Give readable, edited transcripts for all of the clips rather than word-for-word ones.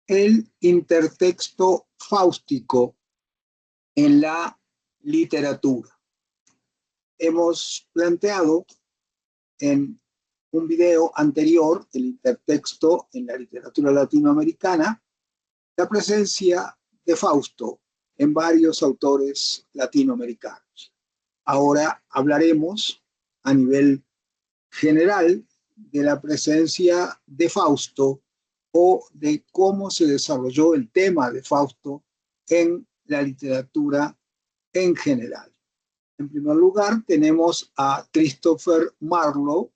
el intertexto fáustico en la literatura. Hemos planteado en un video anterior, el intertexto en la literatura latinoamericana, la presencia de Fausto en varios autores latinoamericanos. Ahora hablaremos a nivel general de la presencia de Fausto o de cómo se desarrolló el tema de Fausto en la literatura en general. En primer lugar, tenemos a Christopher Marlowe,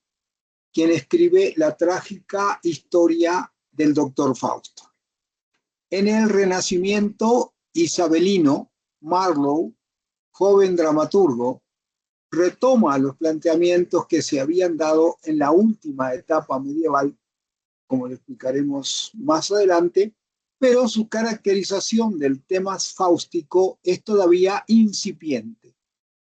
quien escribe la trágica historia del Doctor Fausto. En el Renacimiento isabelino, Marlowe, joven dramaturgo, retoma los planteamientos que se habían dado en la última etapa medieval, como lo explicaremos más adelante, pero su caracterización del tema fáustico es todavía incipiente.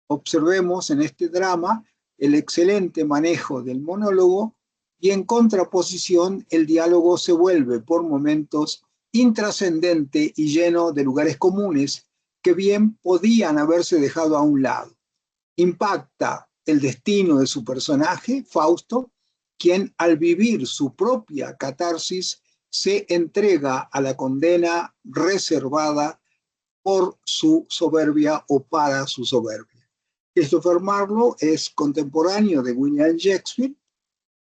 Observemos en este drama el excelente manejo del monólogo y en contraposición el diálogo se vuelve por momentos intrascendente y lleno de lugares comunes que bien podían haberse dejado a un lado. Impacta el destino de su personaje, Fausto, quien al vivir su propia catarsis se entrega a la condena reservada por su soberbia o para su soberbia. Christopher Marlowe es contemporáneo de William Shakespeare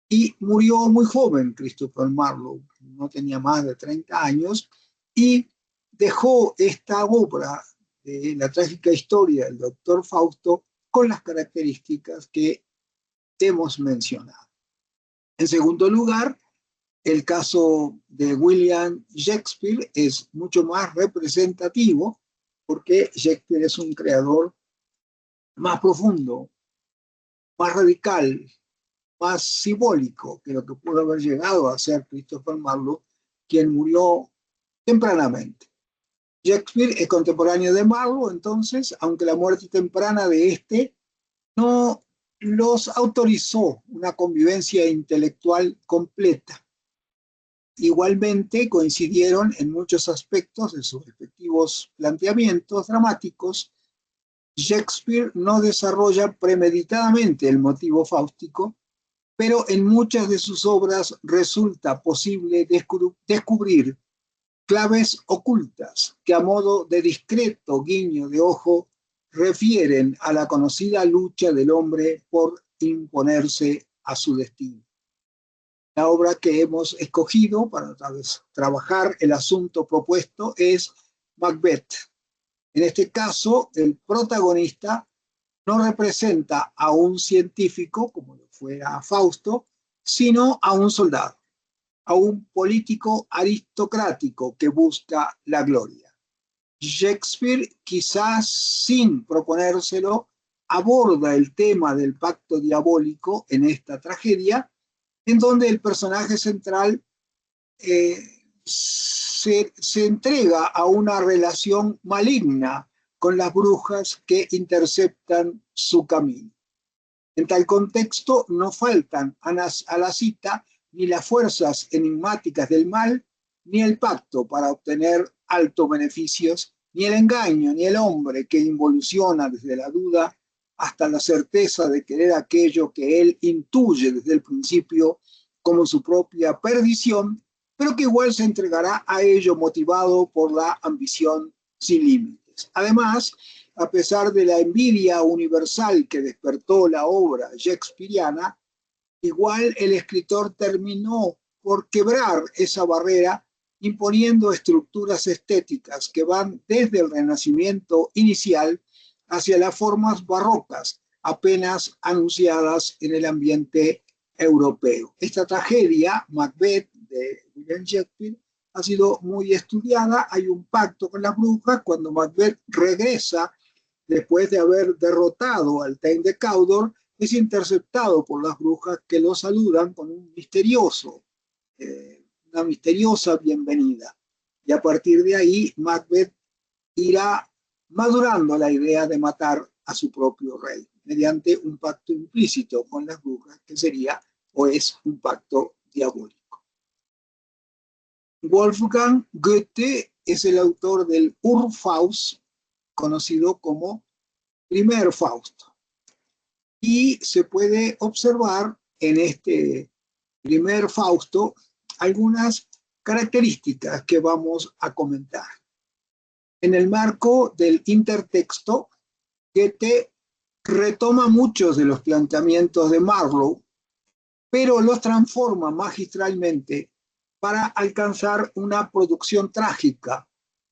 y murió muy joven. Christopher Marlowe no tenía más de 30 años y dejó esta obra de la trágica historia del Doctor Fausto con las características que hemos mencionado. En segundo lugar, el caso de William Shakespeare es mucho más representativo porque Shakespeare es un creador más profundo, más radical, más simbólico que lo que pudo haber llegado a ser Christopher Marlowe, quien murió tempranamente. Shakespeare es contemporáneo de Marlowe, entonces, aunque la muerte temprana de este no los autorizó una convivencia intelectual completa. Igualmente coincidieron en muchos aspectos de sus respectivos planteamientos dramáticos. Shakespeare no desarrolla premeditadamente el motivo fáustico, pero en muchas de sus obras resulta posible descubrir claves ocultas que a modo de discreto guiño de ojo refieren a la conocida lucha del hombre por imponerse a su destino. La obra que hemos escogido para trabajar el asunto propuesto es Macbeth. En este caso, el protagonista no representa a un científico, como lo fuera Fausto, sino a un soldado, a un político aristocrático que busca la gloria. Shakespeare, quizás sin proponérselo, aborda el tema del pacto diabólico en esta tragedia, en donde el personaje central se entrega a una relación maligna con las brujas que interceptan su camino. En tal contexto no faltan a la cita ni las fuerzas enigmáticas del mal, ni el pacto para obtener altos beneficios, ni el engaño, ni el hombre que involuciona desde la duda hasta la certeza de querer aquello que él intuye desde el principio como su propia perdición, pero que igual se entregará a ello motivado por la ambición sin límites. Además, a pesar de la envidia universal que despertó la obra shakespeariana, igual el escritor terminó por quebrar esa barrera imponiendo estructuras estéticas que van desde el Renacimiento inicial hacia las formas barrocas apenas anunciadas en el ambiente europeo. Esta tragedia, Macbeth, de William Shakespeare, ha sido muy estudiada. Hay un pacto con las brujas cuando Macbeth regresa después de haber derrotado al Thane de Cawdor, es interceptado por las brujas que lo saludan con un una misteriosa bienvenida. Y a partir de ahí, Macbeth irá madurando la idea de matar a su propio rey, mediante un pacto implícito con las brujas, que sería o es un pacto diabólico. Wolfgang Goethe es el autor del Urfaust, conocido como primer Fausto. Y se puede observar en este primer Fausto algunas características que vamos a comentar. En el marco del intertexto, Goethe retoma muchos de los planteamientos de Marlowe, pero los transforma magistralmente para alcanzar una producción trágica,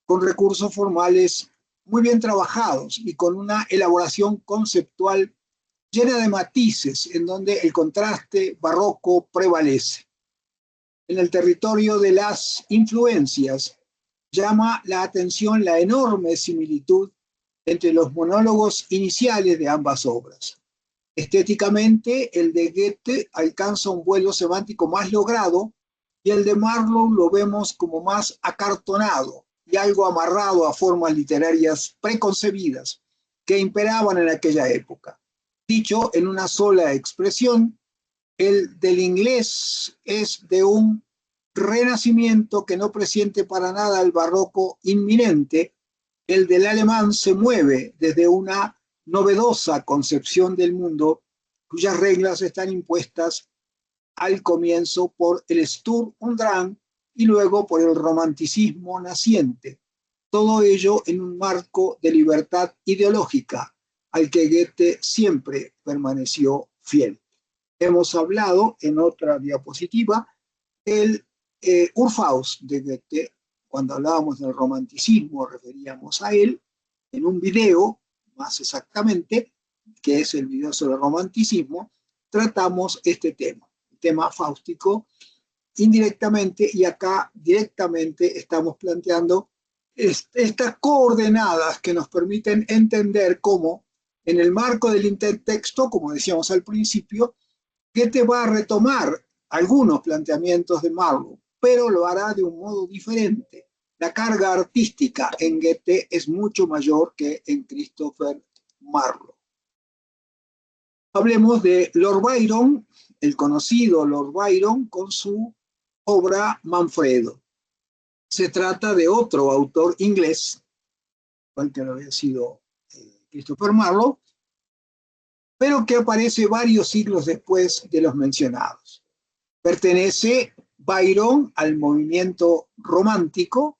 con recursos formales muy bien trabajados y con una elaboración conceptual llena de matices, en donde el contraste barroco prevalece. En el territorio de las influencias, llama la atención la enorme similitud entre los monólogos iniciales de ambas obras. Estéticamente, el de Goethe alcanza un vuelo semántico más logrado y el de Marlowe lo vemos como más acartonado y algo amarrado a formas literarias preconcebidas que imperaban en aquella época. Dicho en una sola expresión, el del inglés es de un renacimiento que no presiente para nada el barroco inminente. El del alemán se mueve desde una novedosa concepción del mundo cuyas reglas están impuestas al comienzo por el Sturm und Drang y luego por el romanticismo naciente. Todo ello en un marco de libertad ideológica al que Goethe siempre permaneció fiel. Hemos hablado en otra diapositiva del Urfaust de Goethe. Cuando hablábamos del romanticismo referíamos a él. En un video, más exactamente, que es el video sobre el romanticismo, tratamos este tema, el tema fáustico, indirectamente, y acá directamente estamos planteando estas coordenadas que nos permiten entender cómo, en el marco del intertexto, como decíamos al principio, Goethe va a retomar algunos planteamientos de Marlowe, pero lo hará de un modo diferente. La carga artística en Goethe es mucho mayor que en Christopher Marlowe. Hablemos de Lord Byron, el conocido Lord Byron, con su obra Manfredo. Se trata de otro autor inglés, cual que lo había sido Christopher Marlowe, pero que aparece varios siglos después de los mencionados. Pertenece Byron al movimiento romántico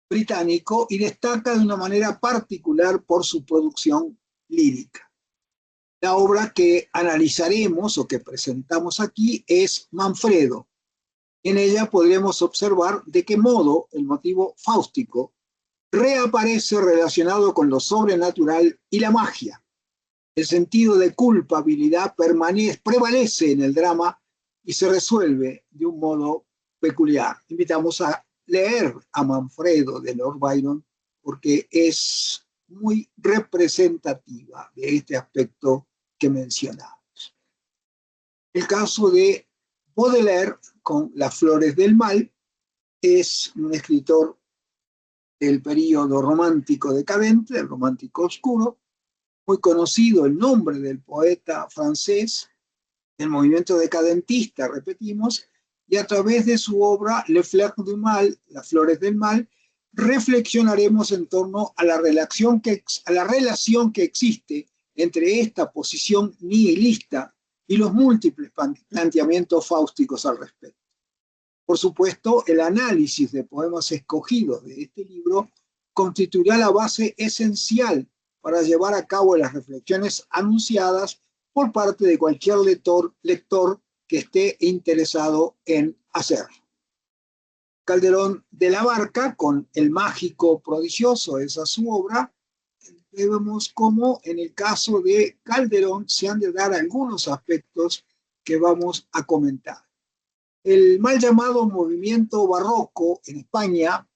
británico y destaca de una manera particular por su producción lírica. La obra que analizaremos o que presentamos aquí es Manfredo. En ella podremos observar de qué modo el motivo fáustico reaparece relacionado con lo sobrenatural y la magia. El sentido de culpabilidad prevalece en el drama y se resuelve de un modo peculiar. Invitamos a leer a Manfredo de Lord Byron porque es muy representativa de este aspecto que mencionamos. El caso de Baudelaire con Las Flores del Mal es un escritor del período romántico decadente, del romántico oscuro, muy conocido el nombre del poeta francés del movimiento decadentista, repetimos, y a través de su obra Les Fleurs du Mal, Las Flores del Mal, reflexionaremos en torno a la relación que existe entre esta posición nihilista y los múltiples planteamientos fáusticos al respecto. Por supuesto, el análisis de poemas escogidos de este libro constituirá la base esencial para llevar a cabo las reflexiones anunciadas por parte de cualquier lector que esté interesado en hacerlo. Calderón de la Barca, con El Mágico Prodigioso, esa es su obra. Vemos cómo en el caso de Calderón se han de dar algunos aspectos que vamos a comentar. El mal llamado movimiento barroco en España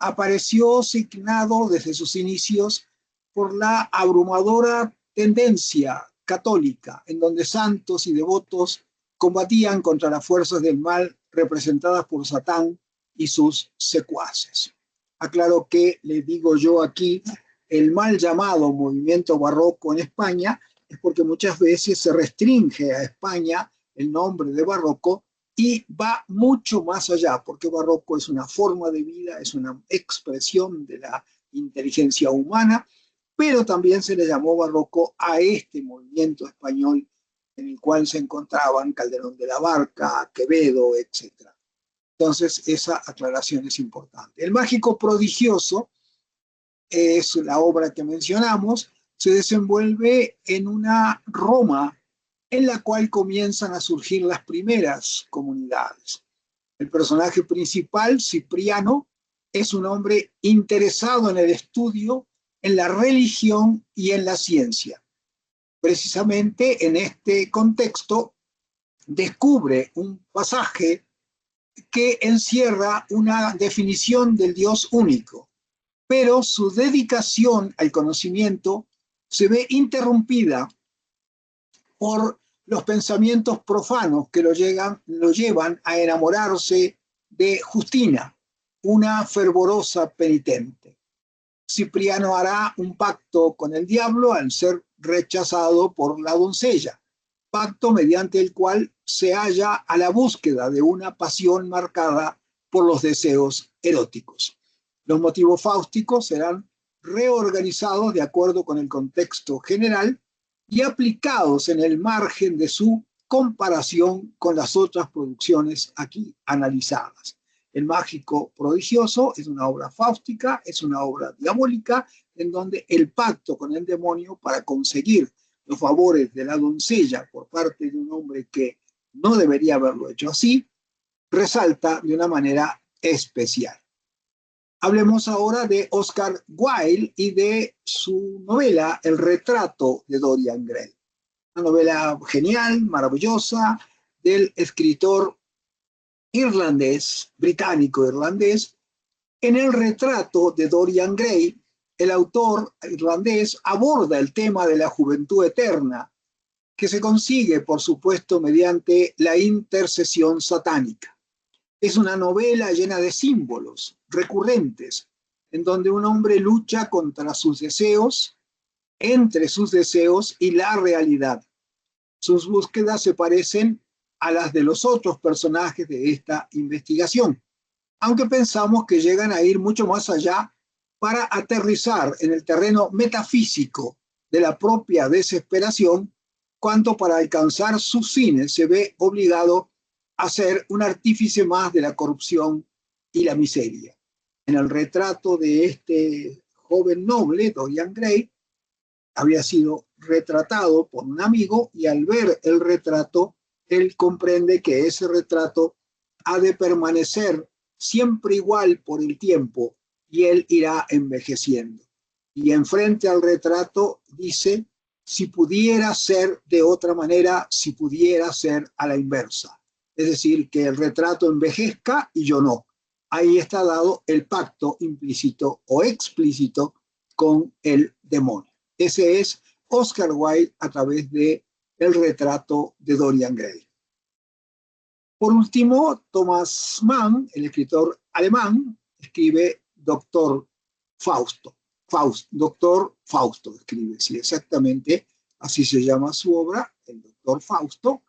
apareció signado desde sus inicios por la abrumadora tendencia católica, en donde santos y devotos combatían contra las fuerzas del mal representadas por Satán y sus secuaces. Aclaro que les digo yo aquí, el mal llamado movimiento barroco en España es porque muchas veces se restringe a España el nombre de barroco y va mucho más allá, porque barroco es una forma de vida, es una expresión de la inteligencia humana, pero también se le llamó barroco a este movimiento español en el cual se encontraban Calderón de la Barca, Quevedo, etc. Entonces, esa aclaración es importante. El mágico prodigioso es la obra que mencionamos, se desenvuelve en una Roma en la cual comienzan a surgir las primeras comunidades. El personaje principal, Cipriano, es un hombre interesado en el estudio, en la religión y en la ciencia. Precisamente en este contexto descubre un pasaje que encierra una definición del Dios único, pero su dedicación al conocimiento se ve interrumpida por los pensamientos profanos que lo llevan a enamorarse de Justina, una fervorosa penitente. Cipriano hará un pacto con el diablo al ser rechazado por la doncella, pacto mediante el cual se halla a la búsqueda de una pasión marcada por los deseos eróticos. Los motivos fáusticos serán reorganizados de acuerdo con el contexto general y aplicados en el margen de su comparación con las otras producciones aquí analizadas. El mágico prodigioso es una obra fáustica, es una obra diabólica, en donde el pacto con el demonio para conseguir los favores de la doncella por parte de un hombre que no debería haberlo hecho así, resalta de una manera especial. Hablemos ahora de Oscar Wilde y de su novela El retrato de Dorian Gray. Una novela genial, maravillosa, del escritor irlandés, británico-irlandés. En El retrato de Dorian Gray, el autor irlandés aborda el tema de la juventud eterna, que se consigue, por supuesto, mediante la intercesión satánica. Es una novela llena de símbolos recurrentes, en donde un hombre lucha contra sus deseos, entre sus deseos y la realidad. Sus búsquedas se parecen a las de los otros personajes de esta investigación, aunque pensamos que llegan a ir mucho más allá para aterrizar en el terreno metafísico de la propia desesperación, cuanto para alcanzar sus fines se ve obligado a ser un artífice más de la corrupción y la miseria. En el retrato de este joven noble, Dorian Gray, había sido retratado por un amigo y al ver el retrato, él comprende que ese retrato ha de permanecer siempre igual por el tiempo y él irá envejeciendo. Y enfrente al retrato dice, si pudiera ser de otra manera, si pudiera ser a la inversa. Es decir, que el retrato envejezca y yo no. Ahí está dado el pacto implícito o explícito con el demonio. Ese es Oscar Wilde a través de El retrato de Dorian Gray. Por último, Thomas Mann, el escritor alemán, escribe Doctor Fausto. Doctor Fausto escribe, sí, exactamente, así se llama su obra, el Doctor Fausto.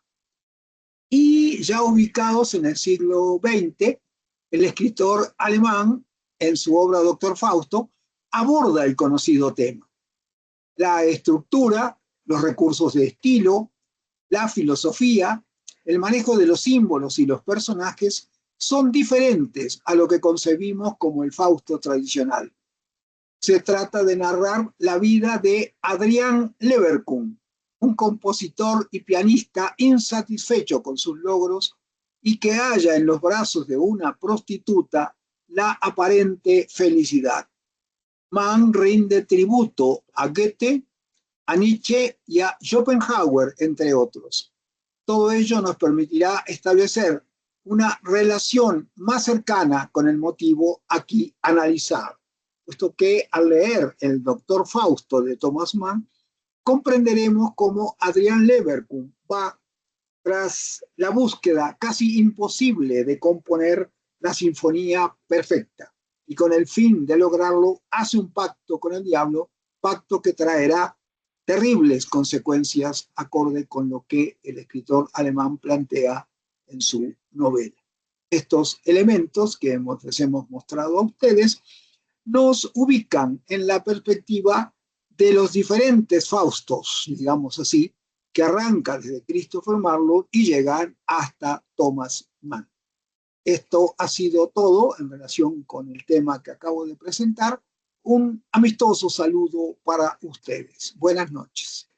Y ya ubicados en el siglo XX, el escritor alemán, en su obra Doctor Fausto, aborda el conocido tema. La estructura, los recursos de estilo, la filosofía, el manejo de los símbolos y los personajes son diferentes a lo que concebimos como el Fausto tradicional. Se trata de narrar la vida de Adrian Leverkühn, un compositor y pianista insatisfecho con sus logros y que halla en los brazos de una prostituta la aparente felicidad. Mann rinde tributo a Goethe, a Nietzsche y a Schopenhauer, entre otros. Todo ello nos permitirá establecer una relación más cercana con el motivo aquí analizado, puesto que al leer el Doctor Fausto de Thomas Mann, comprenderemos cómo Adrian Leverkühn va tras la búsqueda casi imposible de componer la sinfonía perfecta y con el fin de lograrlo hace un pacto con el diablo, pacto que traerá terribles consecuencias acorde con lo que el escritor alemán plantea en su novela. Estos elementos que les hemos mostrado a ustedes nos ubican en la perspectiva de los diferentes Faustos, digamos así, que arrancan desde Christopher Marlowe y llegan hasta Thomas Mann. Esto ha sido todo en relación con el tema que acabo de presentar. Un amistoso saludo para ustedes. Buenas noches.